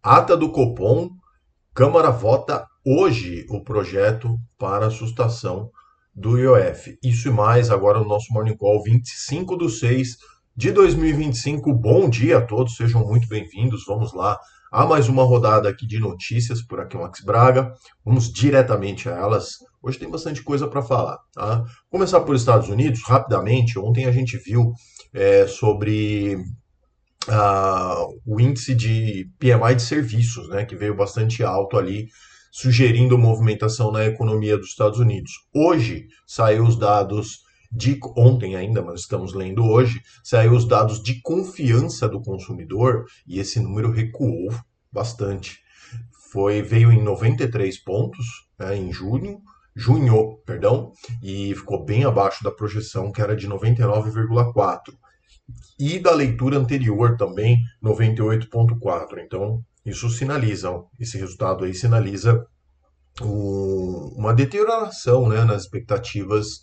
Ata do Copom, Câmara vota hoje o projeto para a sustação do IOF. Isso e mais agora no nosso Morning Call 25/6 de 2025. Bom dia a todos, sejam muito bem-vindos. Vamos lá a mais uma rodada aqui de notícias por aqui, Max Braga. Vamos diretamente a elas. Hoje tem bastante coisa para falar. Tá? Começar por Estados Unidos, rapidamente. Ontem a gente viu sobre o índice de PMI de serviços, né, que veio bastante alto ali, sugerindo movimentação na economia dos Estados Unidos. Hoje saiu os dados de ontem ainda, mas estamos lendo hoje, saiu os dados de confiança do consumidor e esse número recuou bastante. Veio em 93 pontos, né, em junho, perdão, e ficou bem abaixo da projeção que era de 99,4 e da leitura anterior também 98,4. Então, esse resultado aí sinaliza uma deterioração, né, nas expectativas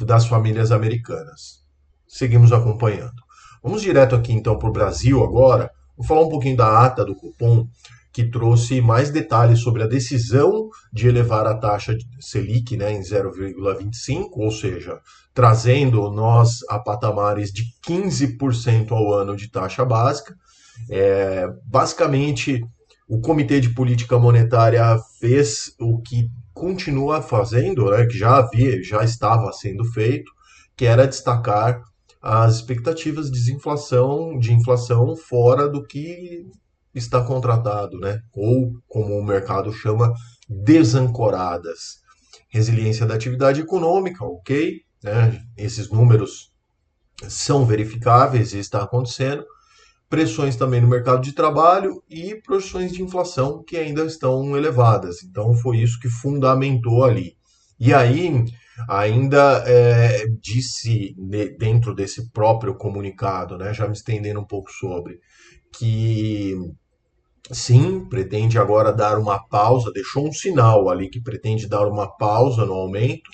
das famílias americanas. Seguimos acompanhando. Vamos direto aqui então para o Brasil agora. Vou falar um pouquinho da ata do Copom, que trouxe mais detalhes sobre a decisão de elevar a taxa Selic, né, em 0,25, ou seja, trazendo nós a patamares de 15% ao ano de taxa básica. Basicamente, o Comitê de Política Monetária fez o que continua fazendo, né, que já estava sendo feito, que era destacar as expectativas de inflação fora do que está contratado, né? Ou, como o mercado chama, desancoradas. Resiliência da atividade econômica, ok, né? Esses números são verificáveis e está acontecendo. Pressões também no mercado de trabalho e projeções de inflação que ainda estão elevadas. Então, foi isso que fundamentou ali. E aí, ainda disse dentro desse próprio comunicado, né, já me estendendo um pouco sobre, que sim, pretende agora dar uma pausa, deixou um sinal ali que pretende dar uma pausa no aumento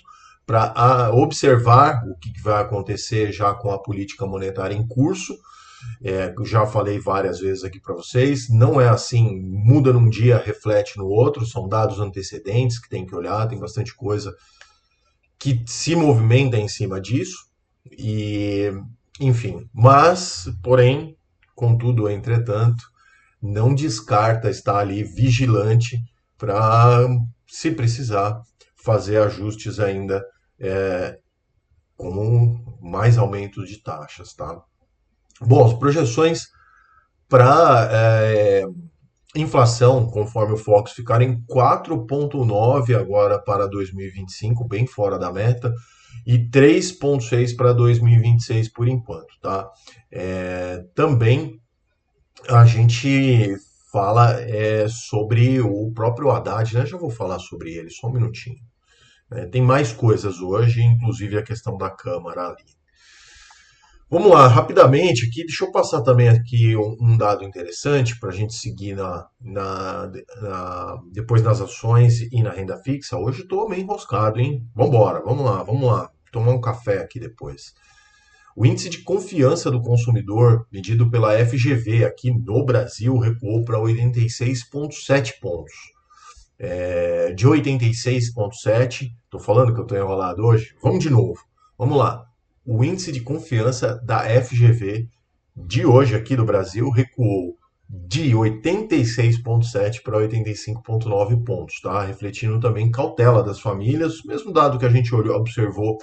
para observar o que vai acontecer já com a política monetária em curso. Já falei várias vezes aqui para vocês, não é assim, muda num dia, reflete no outro, são dados antecedentes que tem que olhar, tem bastante coisa que se movimenta em cima disso, e enfim, mas, porém, contudo, entretanto, não descarta estar ali vigilante para, se precisar, fazer ajustes ainda com mais aumentos de taxas, tá? Bom, as projeções para inflação, conforme o Fox, ficaram em 4,9 agora para 2025, bem fora da meta, e 3,6 para 2026 por enquanto, tá? Também a gente fala sobre o próprio Haddad, né? Já vou falar sobre ele, só um minutinho. Tem mais coisas hoje, inclusive a questão da Câmara ali. Vamos lá, rapidamente aqui, deixa eu passar também aqui um dado interessante para a gente seguir depois nas ações e na renda fixa. Hoje estou meio enroscado, hein? Vambora, vamos lá. Tomar um café aqui depois. O índice de confiança do consumidor, medido pela FGV aqui no Brasil, recuou para 86,7 pontos. De 86,7, estou falando que eu estou enrolado hoje? Vamos de novo. Vamos lá. O índice de confiança da FGV de hoje aqui do Brasil recuou de 86,7 para 85,9 pontos, tá? Refletindo também cautela das famílias, mesmo dado que a gente observou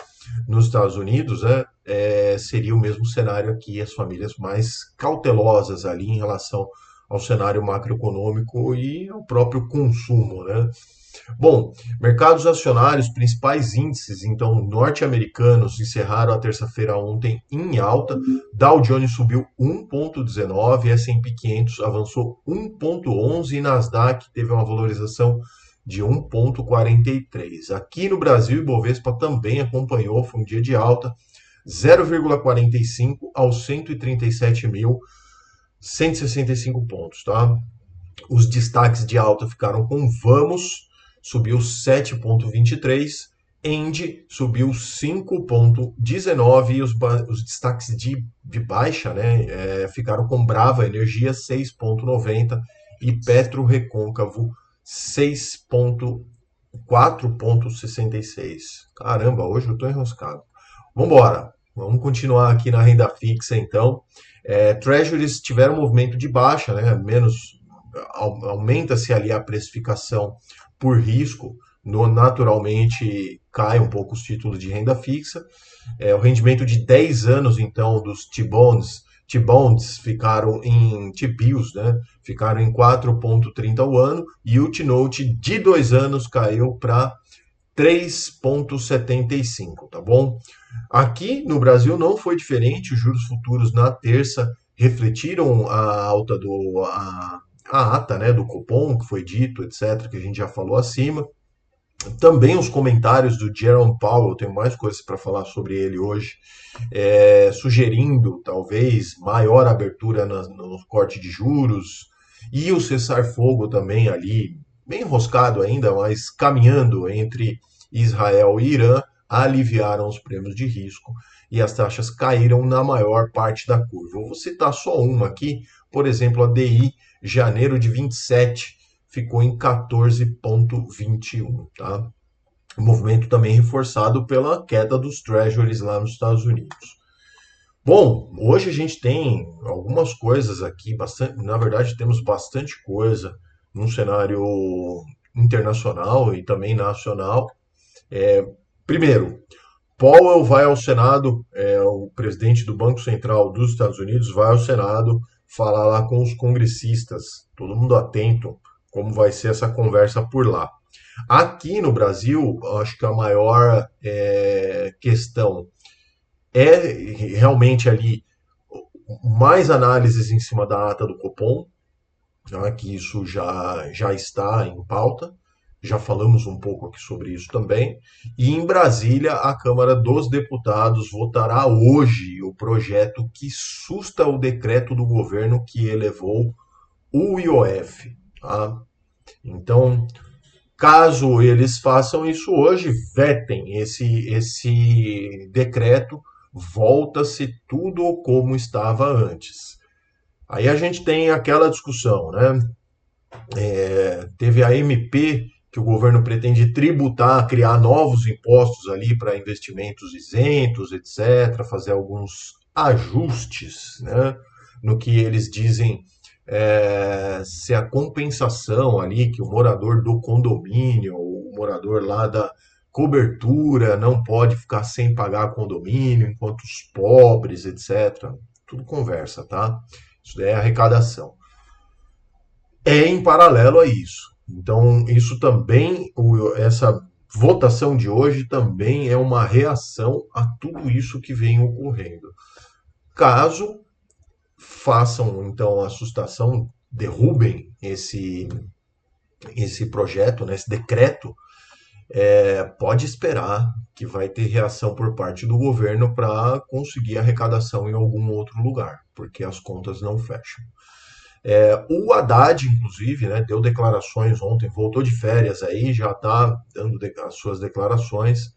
nos Estados Unidos, seria o mesmo cenário aqui, as famílias mais cautelosas ali em relação ao cenário macroeconômico e ao próprio consumo, né? Bom, mercados acionários, principais índices, então, norte-americanos encerraram a terça-feira ontem em alta. Dow Jones subiu 1,19, S&P 500 avançou 1,11 e Nasdaq teve uma valorização de 1,43. Aqui no Brasil, o Ibovespa também acompanhou, foi um dia de alta, 0,45 aos 137.165 pontos, tá? Os destaques de alta ficaram com Vamos, subiu 7,23, End subiu 5,19 e os destaques de baixa, né, ficaram com Brava Energia 6,90 e Petro Recôncavo 4,66. Caramba, hoje eu estou enroscado. Vamos embora. Vamos continuar aqui na renda fixa, então. Treasuries tiveram um movimento de baixa, né? Menos aumenta-se ali a precificação por risco, naturalmente cai um pouco os títulos de renda fixa. O rendimento de 10 anos, então, dos T-bonds ficaram em T-bills, né? Ficaram em 4,30 ao ano, e o T-note de 2 anos caiu para 3,75, tá bom? Aqui no Brasil não foi diferente, os juros futuros na terça refletiram a alta a ata, né, do Copom, que foi dito, etc., que a gente já falou acima. Também os comentários do Jerome Powell, tenho mais coisas para falar sobre ele hoje, sugerindo talvez maior abertura no corte de juros, e o cessar-fogo também ali, bem enroscado ainda, mas caminhando entre Israel e Irã, aliviaram os prêmios de risco e as taxas caíram na maior parte da curva. Eu vou citar só uma aqui, por exemplo, a DI, janeiro de 27, ficou em 14,21, tá? O movimento também reforçado pela queda dos treasuries lá nos Estados Unidos. Bom, hoje a gente tem algumas coisas aqui, bastante, na verdade temos bastante coisa num cenário internacional e também nacional. Primeiro, Powell vai ao Senado, o presidente do Banco Central dos Estados Unidos vai ao Senado falar lá com os congressistas, todo mundo atento como vai ser essa conversa por lá. Aqui no Brasil, acho que a maior questão é realmente ali mais análises em cima da ata do Copom, né, que isso já está em pauta, já falamos um pouco aqui sobre isso também. E em Brasília, a Câmara dos Deputados votará hoje o projeto que susta o decreto do governo que elevou o IOF. Tá? Então, caso eles façam isso hoje, vetem esse decreto, volta-se tudo como estava antes. Aí a gente tem aquela discussão, né? Teve a MP que o governo pretende tributar, criar novos impostos ali para investimentos isentos, etc., fazer alguns ajustes, né, no que eles dizem se a compensação ali que o morador do condomínio, o morador lá da cobertura não pode ficar sem pagar condomínio, enquanto os pobres, etc. Tudo conversa, tá? Isso daí é arrecadação. Em paralelo a isso. Então, isso também, essa votação de hoje também é uma reação a tudo isso que vem ocorrendo. Caso façam, então, a assustação, derrubem esse projeto, né, esse decreto, pode esperar que vai ter reação por parte do governo para conseguir arrecadação em algum outro lugar, porque as contas não fecham. O Haddad, inclusive, né, deu declarações ontem, voltou de férias aí, já está dando as suas declarações,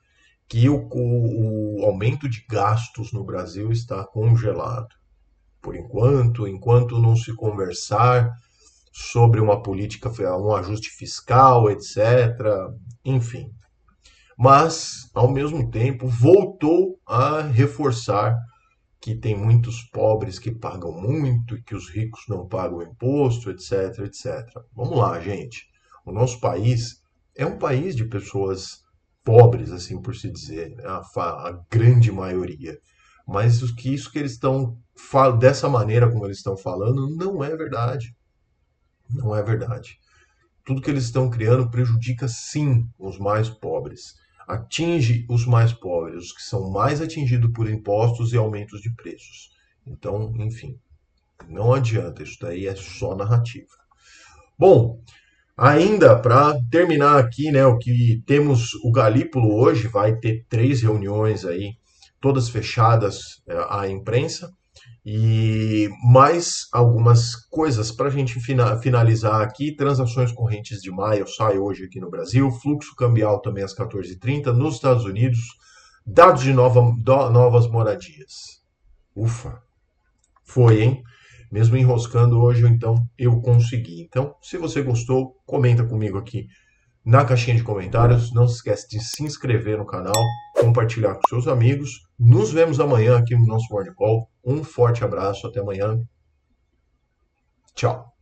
que o aumento de gastos no Brasil está congelado. Por enquanto não se conversar sobre uma política, um ajuste fiscal, etc. Enfim. Mas, ao mesmo tempo, voltou a reforçar que tem muitos pobres que pagam muito e que os ricos não pagam imposto, etc, etc. Vamos lá, gente. O nosso país é um país de pessoas pobres, assim por se dizer, a grande maioria. Mas isso que eles estão dessa maneira como eles estão falando não é verdade. Não é verdade. Tudo que eles estão criando prejudica sim os mais pobres. Atinge os mais pobres, os que são mais atingidos por impostos e aumentos de preços. Então, enfim, não adianta, isso daí é só narrativa. Bom, ainda para terminar aqui, né, o que temos, o Galípolo hoje vai ter 3 reuniões aí, todas fechadas à imprensa, e mais algumas coisas para a gente finalizar aqui. Transações correntes de maio sai hoje aqui no Brasil, fluxo cambial também às 14h30 nos Estados Unidos, dados de novas moradias. Ufa, foi, hein? mesmo enroscando hoje, então eu consegui. Então, se você gostou, comenta comigo aqui na caixinha de comentários. Não se esquece de se inscrever no canal, compartilhar com seus amigos. Nos vemos amanhã aqui no nosso Morning Call. Um forte abraço, até amanhã. Tchau.